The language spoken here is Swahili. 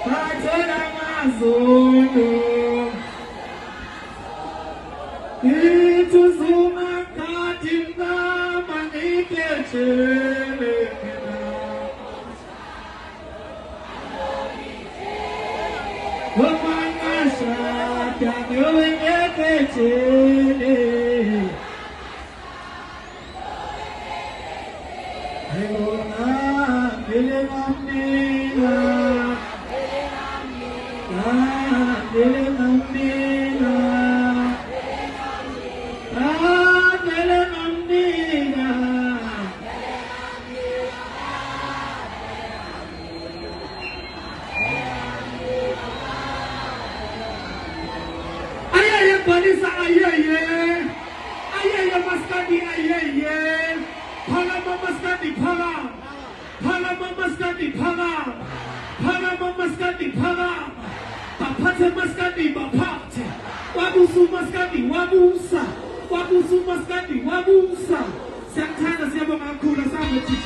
Patela mazulu ituzuma katinga manikeche Wamangasha kanyo ngekeche Ayona gele namnina gele namnina gele namnina Ayaya Balisa ayaya Ayaya maskadi ayaya Phala mamaskadi phala Phala mamaskadi phala Phala mamaskadi phala Baphathe maskadi baphathe Wabusu maskadi wabusa Wabusu maskadi wabusa Siyakuthanda siyabonga kakhulu asame DJ